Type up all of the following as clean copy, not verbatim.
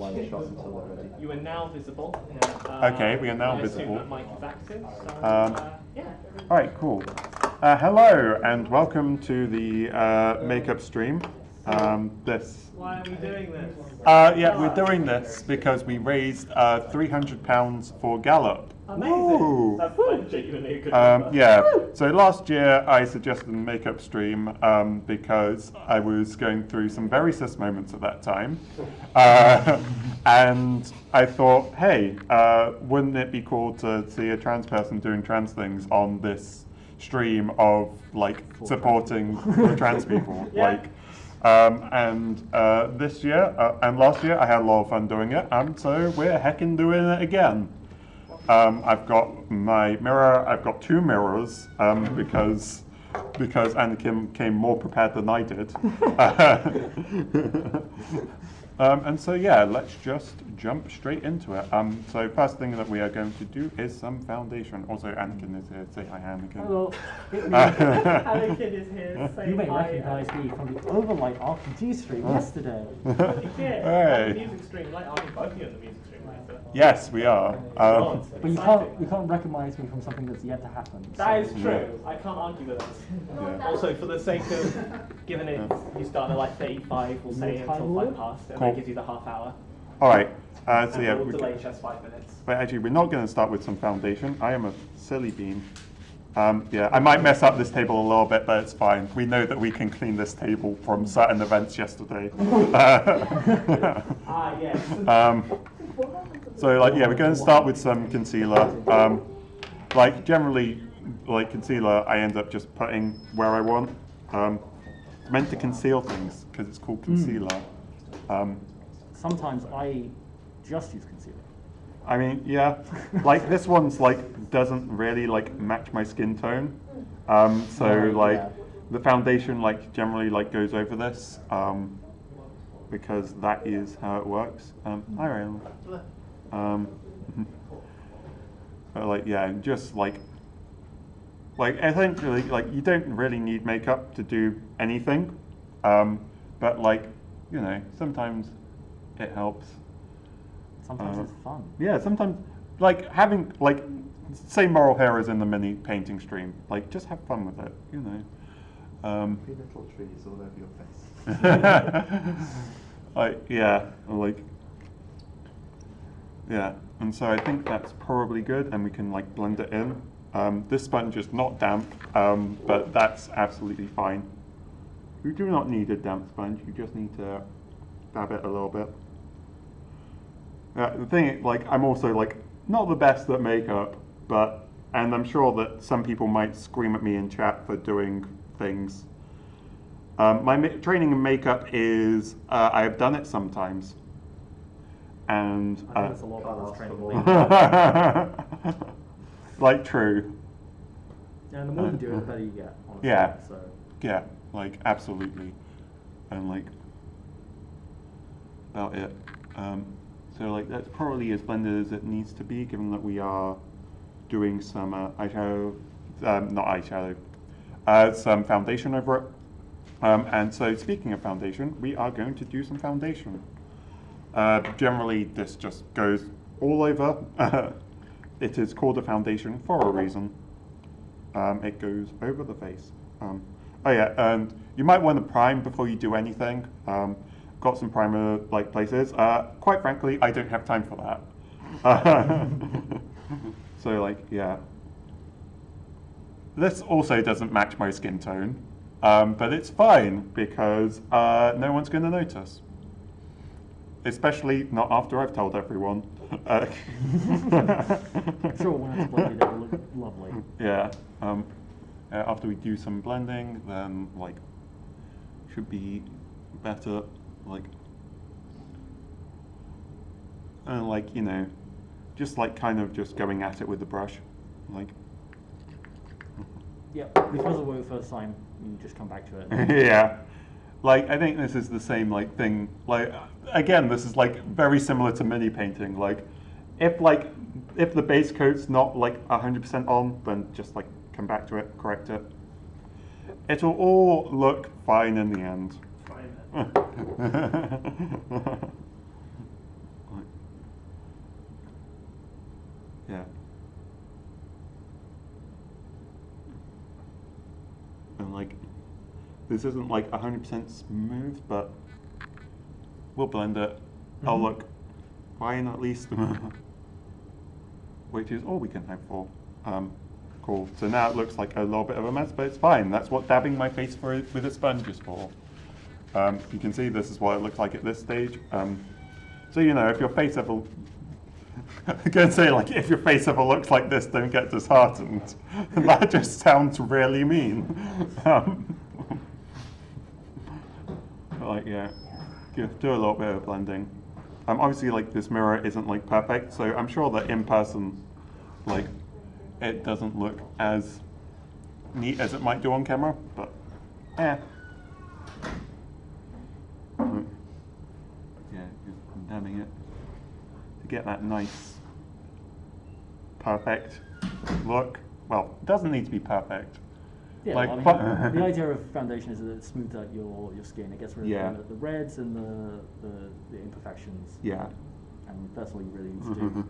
line the shots until they're ready. You are now visible. Okay, we are now visible. That mic is active, so yeah. All right, cool. Hello and welcome to the makeup stream. Why are we doing this? Yeah, we're doing this because we raised £300 for Gallup. Amazing. That's like genuinely a good number. Yeah, so last year I suggested a makeup stream because I was going through some very cis moments at that time. And I thought, hey, wouldn't it be cool to see a trans person doing trans things on this stream of like supporting the trans people? Yeah. Like, this year and last year I had a lot of fun doing it, and so we're heckin' doing it again. I've got my mirror. I've got two mirrors because Anakin came more prepared than I did. And so yeah, let's just jump straight into it. So first thing that we are going to do is some foundation. Also, Anakin is here. Say hi, Anakin. Hello. Anakin is here. Say You may hi. recognise me from the Overlight RPG stream yesterday. Yeah, the music stream. Like, I'll be both of you on the music stream later. Yes, we are. But you can't recognise me from something that's yet to happen. That is so- true. I can't argue with that. Yeah. Also, for the sake of giving it, you start at like 35, we'll say until 5 past, and Cool. that gives you the half hour. All right. So And yeah, we'll delay just 5 minutes. but actually, we're not going to start with some foundation. I am a silly bean. Yeah, I might mess up this table a little bit, but it's fine. We know that we can clean this table from certain events yesterday. Yes. So like, yeah, we're going to start with some concealer. Like generally, like concealer, I end up just putting where I want. It's meant to conceal things because it's called concealer. Sometimes I just use concealer. I mean, yeah, like this one's like doesn't really like match my skin tone. So like yeah. the foundation like generally like goes over this because that is how it works. Hi, Reylynn. But like yeah, just like essentially like you don't really need makeup to do anything, but like you know sometimes it helps. Sometimes it's fun. Yeah, sometimes like having like say moral hair is in the mini painting stream. Like just have fun with it, you know. Three little trees all over your face. Like yeah, like yeah, and so I think that's probably good, and we can like blend it in. This sponge is not damp, but that's absolutely fine. You do not need a damp sponge. You just need to dab it a little bit. The thing, like, I'm also like not the best at makeup, and I'm sure that some people might scream at me in chat for doing things. My training in makeup is I have done it sometimes, and I think it's a lot better training. like true. And the more you do it, the better you get. Honestly. Yeah. So Yeah, like absolutely, and like about it. So like that's probably as blended as it needs to be, given that we are doing some eyeshadow, not eyeshadow, some foundation over it. And so speaking of foundation, we are going to do some foundation. Generally, this just goes all over. It is called a foundation for a reason. It goes over the face. Oh yeah, and you might want to prime before you do anything. Got some primer like places. Quite frankly, I don't have time for that. So like, yeah. This also doesn't match my skin tone, but it's fine because no one's going to notice. Especially not after I've told everyone. I'm sure when it's blended, it will look lovely. Yeah. After we do some blending, then like should be better. Like, and like you know, just like kind of just going at it with the brush, like. Yeah, if it doesn't work the first time, you just come back to it. Yeah, like I think this is the same like thing. Like again, this is like very similar to mini painting. Like if the base coat's not like 100% on, then just like come back to it, correct it. It'll all look fine in the end. Yeah. And like, this isn't like 100% smooth, but we'll blend it. Oh look, fine at least. Which is all we can hope for. Cool. So now it looks like a little bit of a mess, but it's fine. That's what dabbing my face with a sponge is for. You can see this is what it looks like at this stage. So you know, if your face ever, I'm going to say like, if your face ever looks like this, don't get disheartened. That just sounds really mean. Like yeah, do a little bit of blending. Obviously like this mirror isn't like perfect, so I'm sure that in person, like, it doesn't look as neat as it might do on camera, but yeah. Yeah, just dabbing it to get that nice, perfect look. Well, it doesn't need to be perfect. Yeah, like, well, I mean, the idea of foundation is that it smooths out your skin. It gets rid of the reds and the imperfections. Yeah. And that's all you really need to do.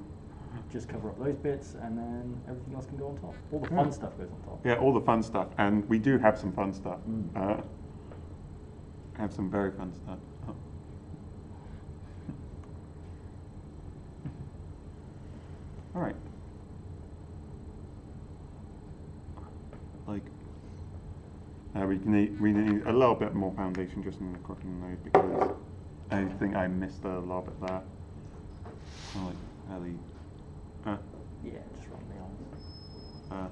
Just cover up those bits, and then everything else can go on top. All the fun stuff goes on top. Yeah, all the fun stuff, and we do have some fun stuff. Have some very fun stuff. All right. Like, we need a little bit more foundation just in the crook of the nose because I think I missed a little bit there. Like, really. Yeah, just run the arms.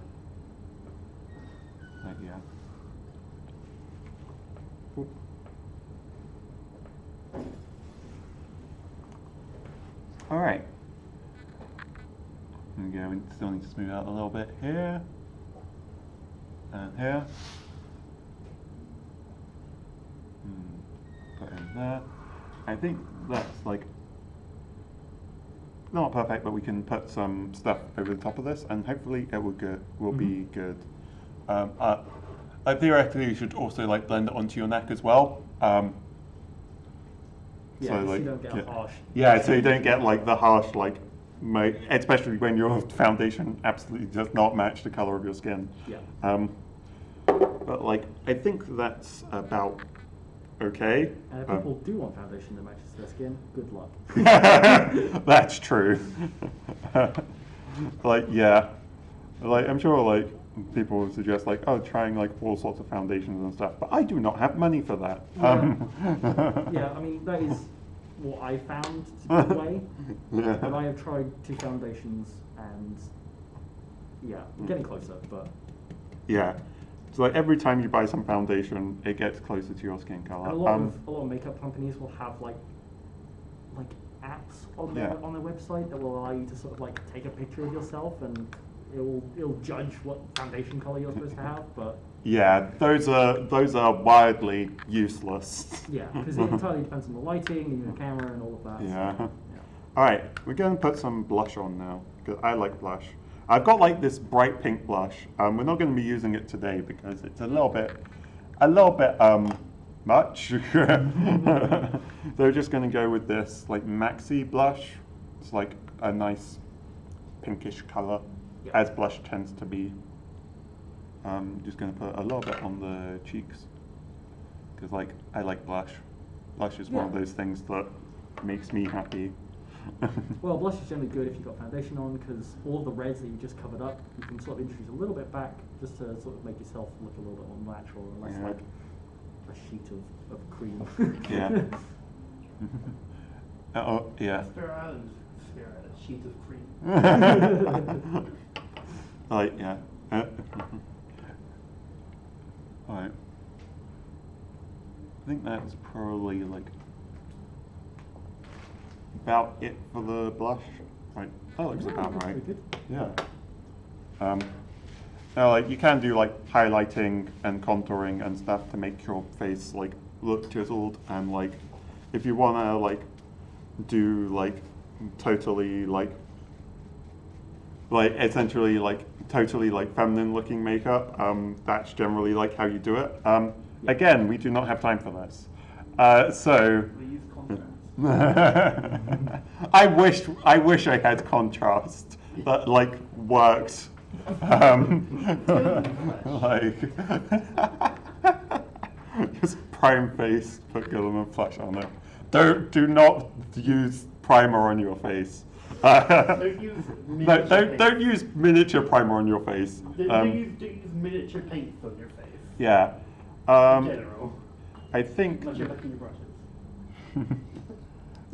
Like, yeah. Oop. All right. There we go. We still need to smooth out a little bit here and here. Put in there. I think that's like not perfect, but we can put some stuff over the top of this, and hopefully it will be good. Theoretically, you should also like blend it onto your neck as well. Yeah, so like, you don't get harsh. Yeah, so you don't get like the harsh like, especially when your foundation absolutely does not match the color of your skin. Yeah. But like, I think that's about okay. People do want foundation that matches their skin. Good luck. That's true. Like, yeah. Like, I'm sure like people would suggest like, oh, trying like all sorts of foundations and stuff, but I do not have money for that. Yeah, I mean, that is what I found to be the way. Yeah. But I have tried 2 foundations, and yeah, I'm getting closer, but Yeah. So like every time you buy some foundation, it gets closer to your skin color. a lot of makeup companies will have like apps on their website that will allow you to sort of like take a picture of yourself, and it'll judge what foundation color you're supposed to have. But yeah, those are wildly useless. yeah, because it entirely depends on the lighting and your camera and all of that. Yeah. So, All right, we're going to put some blush on now because I like blush. I've got like this bright pink blush. We're not going to be using it today because it's a little bit much. So we're just going to go with this like maxi blush. It's like a nice pinkish color, as blush tends to be. Just going to put a little bit on the cheeks because like I like blush. Blush is one of those things that makes me happy. Well, blush is generally good if you've got foundation on, because all the reds that you just covered up, you can sort of introduce a little bit back just to sort of make yourself look a little bit more natural and less like a sheet of cream. Yeah. Oh, yeah. Stare at a sheet of cream. Like, yeah. Alright. I think that's probably like about it for the blush. Right. That looks about right. Yeah. Now, like, you can do like highlighting and contouring and stuff to make your face like look chiseled, and like if you wanna like do like totally like essentially like totally like feminine looking makeup, that's generally like how you do it. Again, we do not have time for this. So We use contrast. I wish I had contrast. that like worked. Like just prime face, put Guilliman flush on it. Do not use primer on your face. Don't use miniature don't use miniature primer on your face. Don't use miniature paints on your face. Yeah. In general. I think. Unless you're licking your brushes.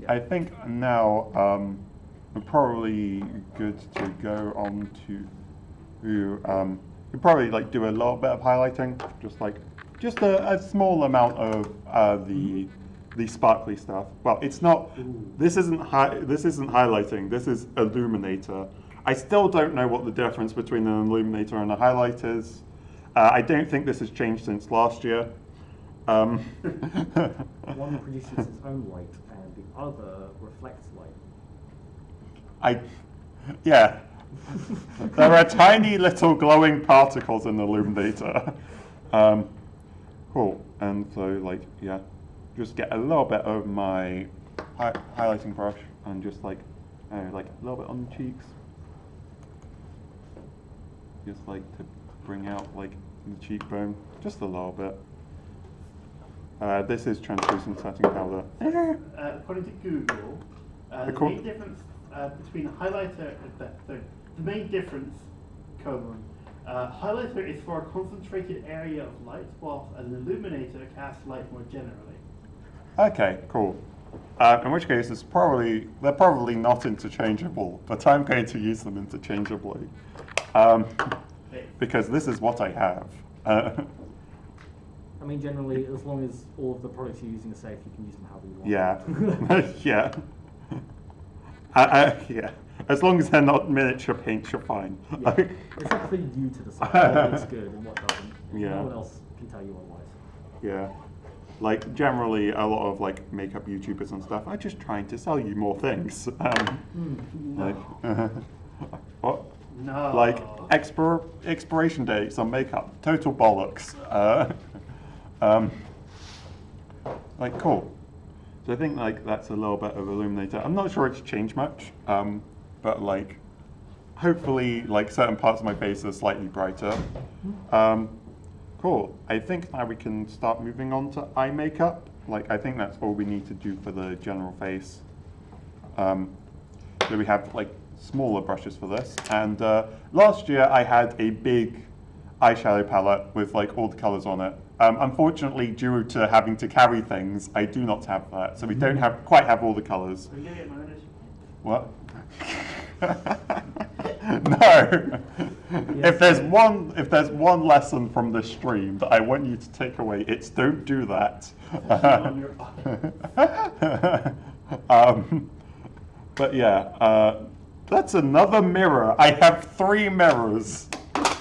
I think now we're probably good to go on to. We probably like do a little bit of highlighting, just a small amount of the sparkly stuff. Well, it's not. This isn't highlighting. This is illuminator. I still don't know what the difference between an illuminator and a highlight is. I don't think this has changed since last year. One produces its own light, and the other reflects light. Yeah. There are tiny little glowing particles in the illuminator. Cool. And so, like, yeah, just get a little bit of my highlighting brush and just like a little bit on the cheeks. Just like to bring out like the cheekbone, just a little bit. This is translucent setting powder. According to Google, the main difference between a highlighter and the main difference, highlighter is for a concentrated area of light, whilst an illuminator casts light more generally. Okay, cool. In which case, they're probably not interchangeable, but I'm going to use them interchangeably because this is what I have. I mean, generally, as long as all of the products you're using are safe, you can use them however you want. Yeah. Yeah. As long as they're not miniature paints, you're fine. Yeah. It's up for you to decide what looks good and what doesn't. Yeah. No one else can tell you otherwise. Yeah. Like, generally, a lot of, like, makeup YouTubers and stuff are just trying to sell you more things. No. What? No. Like, expiration dates on makeup. Total bollocks. Like, cool. So I think, like, that's a little bit of illuminator. I'm not sure it's changed much, but, like, hopefully, like, certain parts of my face are slightly brighter. Cool. I think now we can start moving on to eye makeup. Like, I think that's all we need to do for the general face. So we have, like, smaller brushes for this. And last year I had a big eyeshadow palette with, like, all the colors on it. Unfortunately, due to having to carry things, I do not have that. So we don't quite have all the colors. Are you going to get my initial? What? No. If there's one lesson from this stream that I want you to take away, it's don't do that. On your eye. But yeah, that's another mirror. I have 3 mirrors.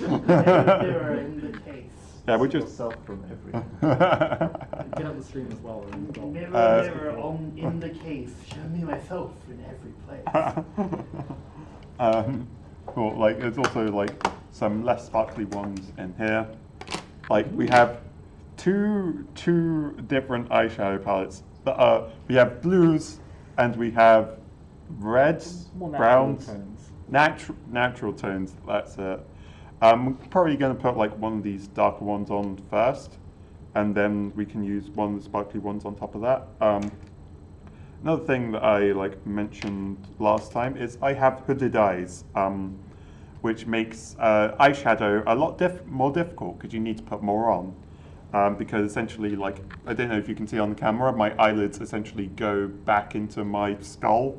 Mirror in the case. Yeah, we just. yourself from everything. Get up the stream as well. Mirror in the case. Show me myself in every place. Cool. Like, there's also like some less sparkly ones in here. Like, we have two different eyeshadow palettes. We have blues and we have reds, More natural browns, tones. natural tones. That's it. I'm probably going to put like one of these darker ones on first, and then we can use one of the sparkly ones on top of that. Another thing that I like mentioned last time is I have hooded eyes, which makes eyeshadow a lot more difficult because you need to put more on. Because essentially, like, I don't know if you can see on the camera, my eyelids essentially go back into my skull.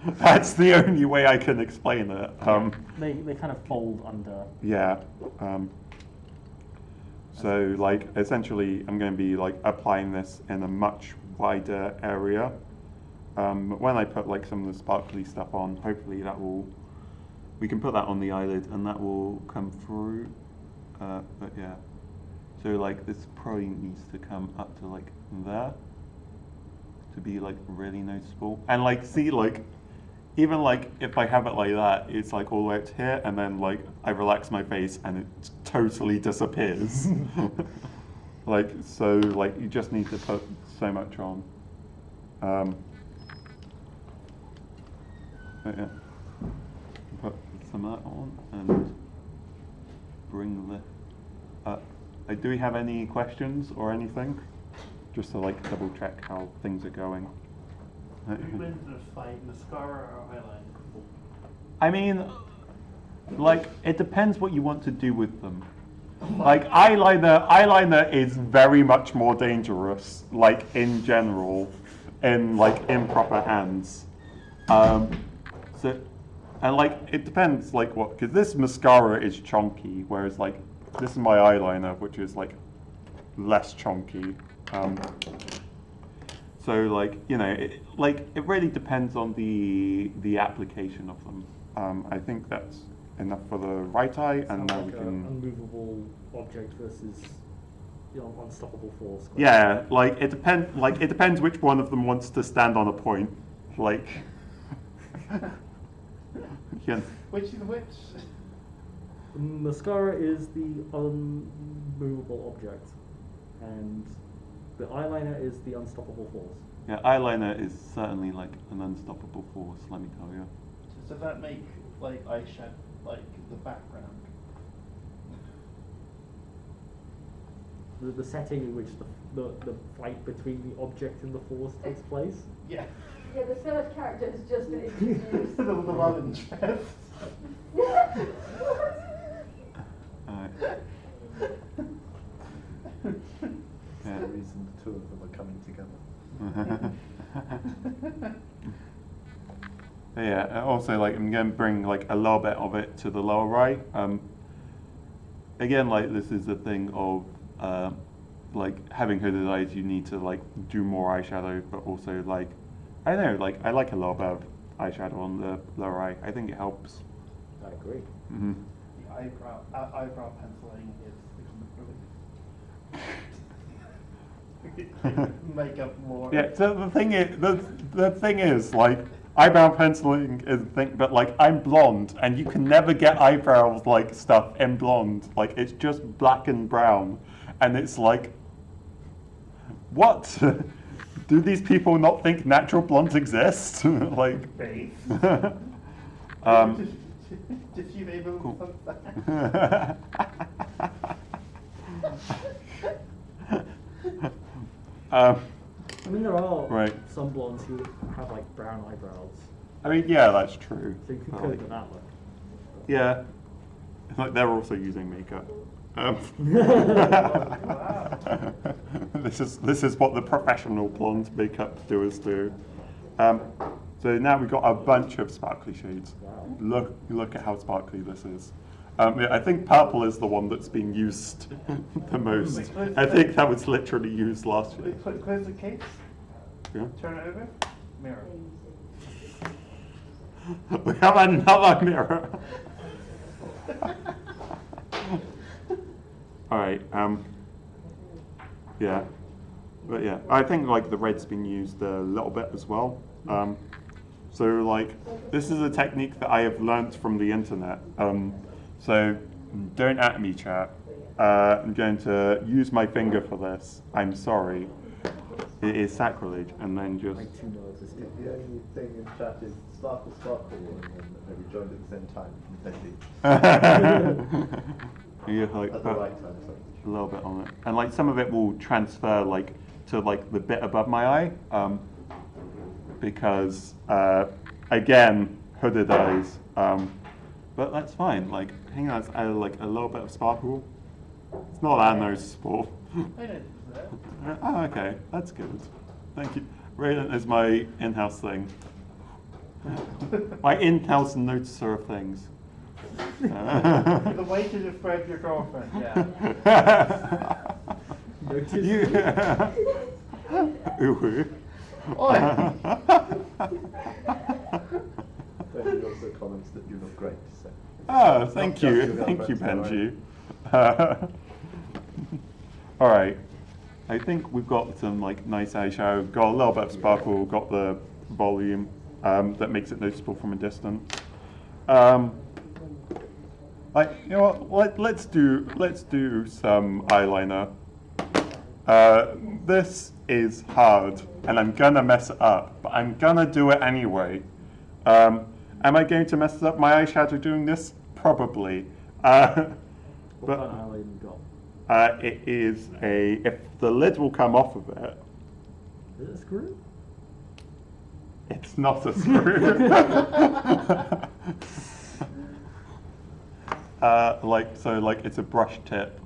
That's the only way I can explain it. They kind of fold under. Yeah. So, like, essentially, I'm going to be like applying this in a much wider area. But when I put like some of the sparkly stuff on, hopefully we can put that on the eyelid and that will come through. But yeah, so like this probably needs to come up to like there to be like really noticeable. And like, see, like, even like if I have it like that, it's like all the way up to here, and then like I relax my face and it totally disappears. Like, so like you just need to put so much on. But yeah. some of that on and bring the up. Do we have any questions or anything? Just to like double check how things are going. Who wins in a fight, mascara or eyeliner? I mean, like, it depends what you want to do with them. Like, eyeliner is very much more dangerous, like, in general, in, like, improper hands. So, and, like, it depends, like, what, because this mascara is chunky, whereas, like, this is my eyeliner, which is, like, less chunky. So, like, you know, it really depends on the application of them. I think that's enough for the right eye, and now we like can. an unmovable object versus, you know, unstoppable force. Yeah, like it depends. Like it depends which one of them wants to stand on a point. Like, yeah. Which is which? Mascara is the unmovable object, and the eyeliner is the unstoppable force. Yeah, eyeliner is certainly like an unstoppable force. Let me tell you. Does that make like eyeshadow like the background? The setting in which the fight between the object and the force takes place. Yeah. Yeah, the third character has just been introduced. the love interest. Alright. That's the reason the two of them are coming together. Yeah, also like I'm going to bring like a little bit of it to the lower right. Again, like this is the thing of like having hooded eyes, you need to like do more eyeshadow, but also like I don't know, like I like a little bit of eyeshadow on the lower eye. I think it helps. I agree. Mm-hmm. The eyebrow penciling is make up more. Yeah. So the thing is like eyebrow penciling is the thing, but like I'm blonde, and you can never get eyebrows like stuff in blonde. Like it's just black and brown, and it's like, what? Do these people not think natural blondes exist? Like, Face. Did you able cool. to that? I mean, there are Right. some blondes who have like brown eyebrows, I mean, yeah, that's true. so you can But, code like, them that way. yeah, like they're also using makeup. This is what the professional blonde makeup doers do. So now we've got a bunch of sparkly shades. Wow. Look at how sparkly this is. Yeah, I think purple is the one that's being used the most. I think that was literally used last year. Close the case. Yeah. Turn it over. Mirror. We have another mirror. All right. Yeah. But yeah, I think like the red's been used a little bit as well. So like this is a technique that I have learnt from the internet. So don't at me, chat. I'm going to use my finger for this. I'm sorry. It is sacrilege. And then just. My two noses. The only thing in chat is sparkle, sparkle, and then we joined at the same time from Fendi. Yeah, like At the put right time, sorry. a little bit on it, and like some of it will transfer like to like the bit above my eye, because again hooded eyes. But that's fine. Like hang on, it's like a little bit of sparkle. It's not that noticeable. I know that. Oh, okay, that's good. Thank you. Reylynn is my in-house thing. My in-house noticer of things. The way to describe your girlfriend, yeah. Notice. Ooh. Benji also comments that you look great. So. Oh, thank Not you. just your Thank you, girlfriend, Benji. All right. I think we've got some like nice eyeshadow, got a little bit of sparkle, got the volume that makes it noticeable from a distance. Like you know what? Let's do some eyeliner. This is hard, and I'm gonna mess it up, but I'm gonna do it anyway. Am I going to mess up my eyeshadow doing this? Probably. What But kind of eyeliner you got? it is if the lid will come off of it, Is it a screw? it's not a screw. Like it's a brush tip.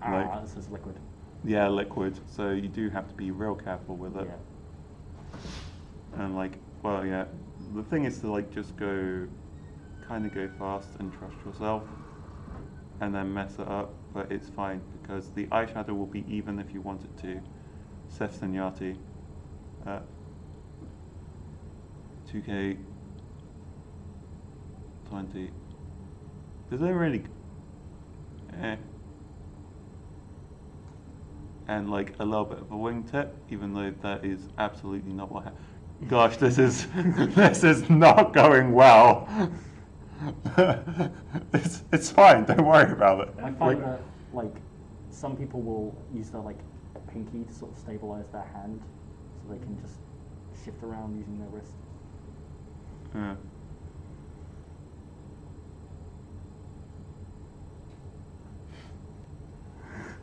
Like, This is liquid. yeah, liquid. So you do have to be real careful with it. Yeah. And like, well, yeah. The thing is to like just go fast and trust yourself, and then mess it up. But it's fine because the eyeshadow will be even if you want it to. Seth Senyati, 2K 20. Does it really? And like a little bit of a wingtip, even though that is absolutely not what happened. Gosh, this is this is not going well. It's fine. Don't worry about it. I find that like some people will use their like pinky to sort of stabilize their hand, so they can just shift around using their wrist. Yeah.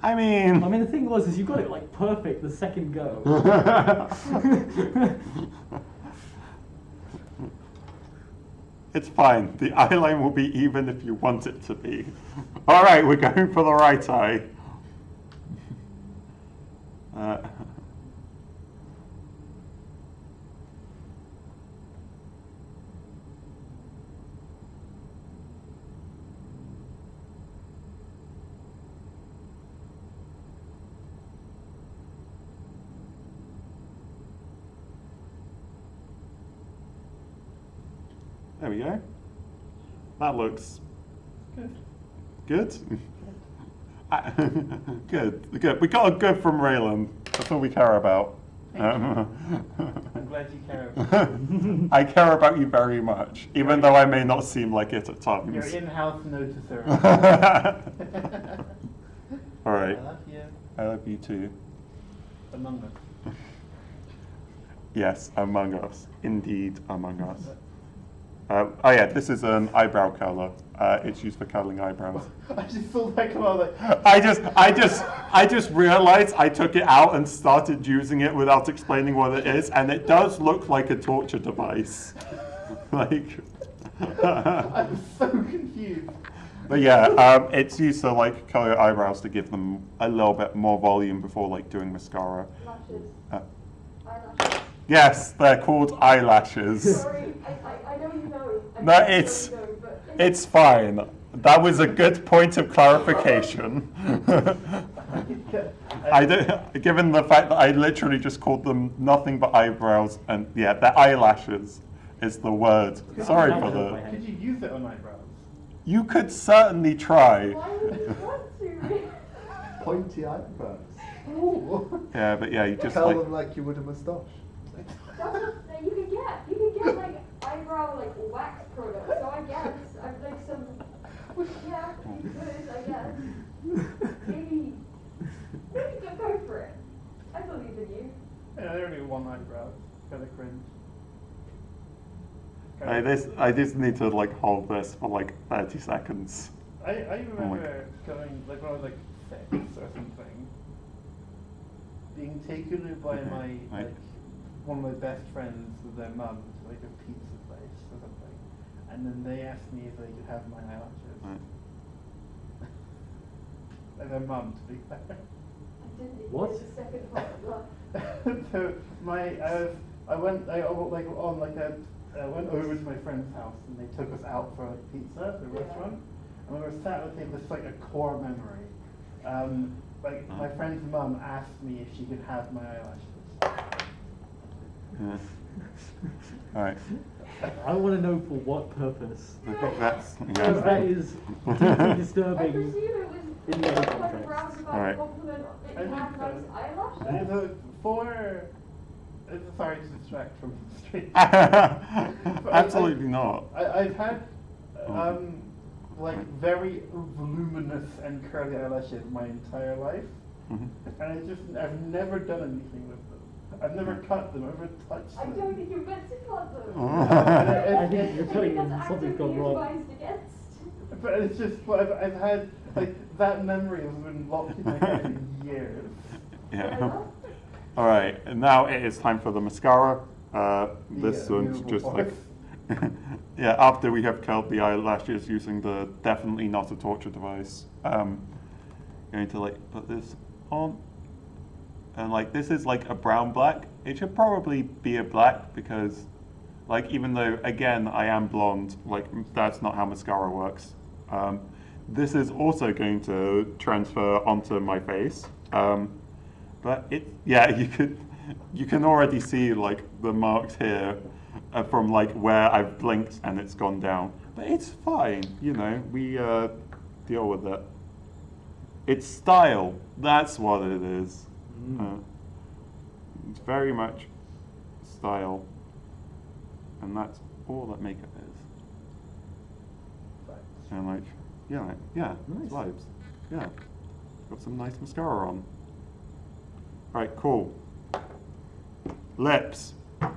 I mean, the thing was, is you got it like perfect the second go. it's fine. The eyeline will be even if you want it to be. All right, we're going for the right eye. There we go. That looks good. Good. We got a good from Reylynn. That's all we care about. I'm glad you care about it. I care about you very much, even though I may not seem like it at times. Your in-house noticer. All right. I love you. I love you too. Among us. Yes, Among Us. Indeed, Among Us. Oh yeah, this is an eyebrow curler. It's used for curling eyebrows. I just saw that come out like. I just realized I took it out and started using it without explaining what it is, and it does look like a torture device. Like. I'm so confused. But yeah, it's used to like curl your eyebrows to give them a little bit more volume before like doing mascara. Lashes. Eyelashes. Yes, they're called eyelashes. Sorry, I know you know. No, it's fine. That was a good point of clarification. Given the fact that I literally just called them nothing but eyebrows, and yeah, they're eyelashes is the word. Sorry for the. Could you use it on eyebrows? You could certainly try. Why would you want to? Pointy eyebrows. Ooh. Yeah, but yeah, you just Curl like. them like you would a moustache. That's what you can get like eyebrow like wax products. So I guess I've like some. Yeah, you could, I guess. Maybe go for it. I believe in you. Yeah, I only have one eyebrow. Kind of cringe. I just need to like hold this for like 30 seconds. I remember going like when I was like 6 or something, being taken by my like one of my best friends with their mum to like a pizza place or something, and then they asked me if they could have my eyelashes. Right. Like their mum, to be fair. I didn't even What? get the second part of that. So I went over to my friend's house and they took us out for like pizza at the restaurant, and we were sat at the table. This is like a core memory. My friend's mum asked me if she could have my eyelashes. Yeah. All right. I want to know for what purpose. I think that's. Because that is deeply I disturbing. presume it was In the other kind of context. roundabout Alright. compliment that I you think have so. nice eyelashes. Sorry to distract from the street. Absolutely not. I've had like very voluminous and curly eyelashes my entire life, Mhm. and I've never done anything with them. I've never cut them, I've never touched I them. don't think you're meant to cut them. I think you're putting in That's something's gone actively wrong. advised against. But it's just what I've had, like, that memory has been locked in my head for years. Yeah. All right, and now it is time for the mascara. This Yeah, one's just beautiful like, yeah. After we have curled the eyelashes using the definitely not a torture device, going to like put this on, and like this is like a brown black. It should probably be a black because, like, even though again I am blonde, like that's not how mascara works. This is also going to transfer onto my face. But yeah, you can already see like the marks here from like where I've blinked and it's gone down. But it's fine, you know, we deal with it. It's style, that's what it is. It's very much style. And that's all that makeup is. And like, yeah, Nice. vibes. Yeah, got some nice mascara on. Right, cool. Lips. I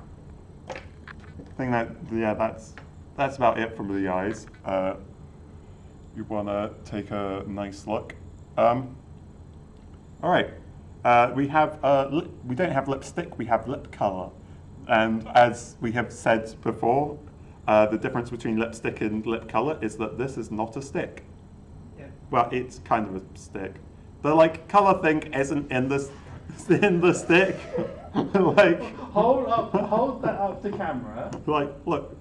think that's about it from the eyes. You wanna take a nice look. All right. We don't have lipstick. We have lip color, and as we have said before, the difference between lipstick and lip color is that this is not a stick. Yeah. Well, it's kind of a stick. The like color thing isn't in the stick. Like, Hold that up to camera. like, look.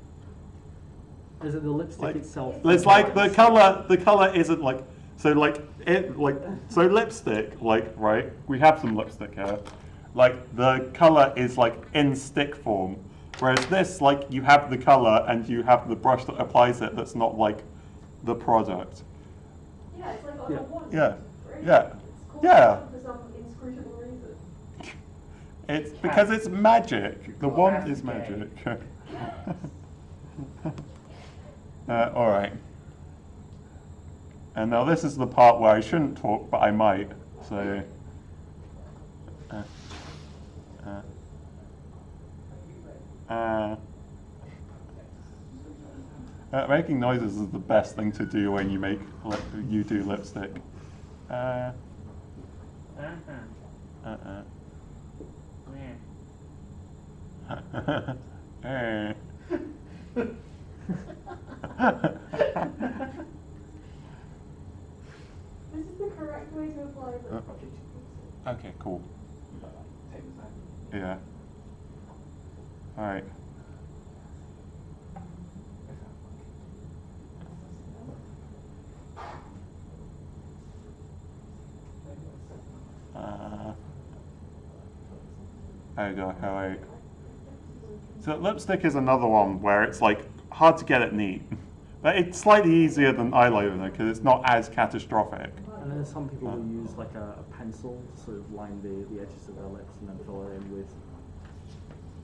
Is it the lipstick Like, itself? it's like the color isn't like, so like it like, so lipstick, like, right, we have some lipstick here, like the color is like in stick form, whereas this, like, you have the color and you have the brush that applies it that's not like the product. Yeah, it's like on Yeah. a wand. Yeah. Right? Yeah. It's called Yeah. for some inscrutable reason. It's because it's magic. The Well, wand that's is gay. magic. All right. And now this is the part where I shouldn't talk, but I might. So. Making noises is the best thing to do when you do lipstick. Eh. This is the correct way to apply the Okay, cool. Yeah. All right. There you go. All right. So lipstick is another one where it's like hard to get it neat, but it's slightly easier than eyeliner because it's not as catastrophic. And then some people will use like a pencil to sort of line the edges of their lips and then fill it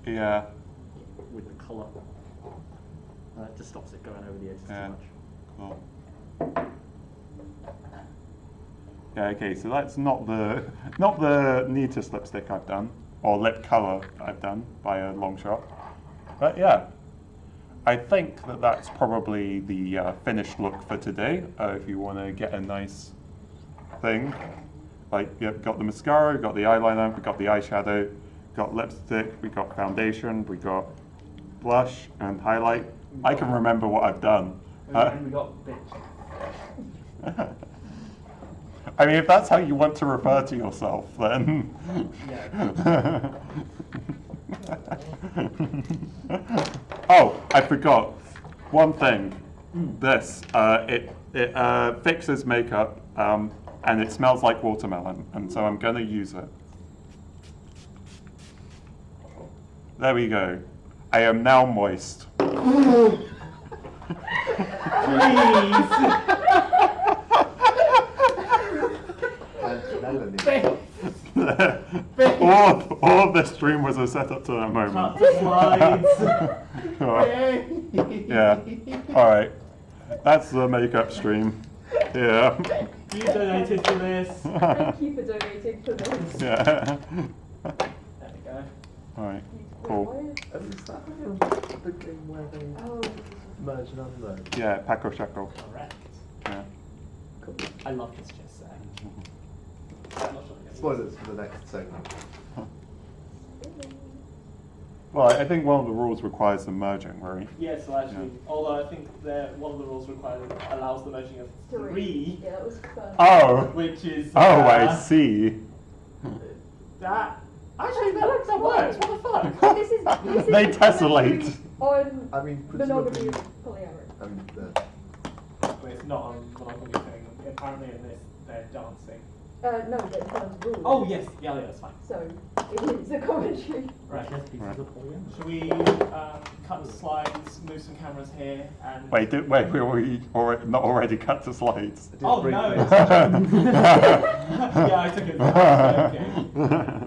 in Yeah. with the colour. It just stops it going over the edges Yeah. too much. Cool. Yeah. Okay. So that's not the neatest lipstick I've done, or lip color I've done by a long shot. But yeah, I think that's probably the finished look for today. If you want to get a nice thing, like you've got the mascara, we've got the eyeliner, we've got the eyeshadow, we've got lipstick, we've got foundation, we've got blush and highlight. I can remember what I've done. And we got bitch. I mean, if that's how you want to refer to yourself, then. Yeah. Oh, I forgot one thing. This it fixes makeup and it smells like watermelon, and so I'm going to use it. There we go. I am now moist. all of this stream was a setup to that moment. Cut to slides. Yeah. All right. That's the makeup stream. Yeah. You donated for this. Thank you for donating to this. Yeah. There we go. All right. Cool. Is that the game where they Oh. merge and unmerge? Yeah, Paco Shackle. Correct. Yeah. Cool. I love this chess set. I'm not sure I get Spoilers for the next segment. Well, I think one of the rules requires the merging, right? Yeah, so actually, although I think one of the rules allows the merging of three, Yeah, that was fun. Oh! which is Oh, I see. that. Actually, that works. What the fuck? This is They a tessellate. commentary On I mean, monogamy presumably, and polyamory. I mean, But it's not on monogamy thing. Apparently, in this, they're dancing. No, that's rules. Oh yes, yeah, that's fine. So it is a commentary. Right. Chess pieces of polyamory. Should we cut the slides, move some cameras here, and Wait, we not already cut the slides? I did Oh briefly- no! It's yeah, I took it. Okay.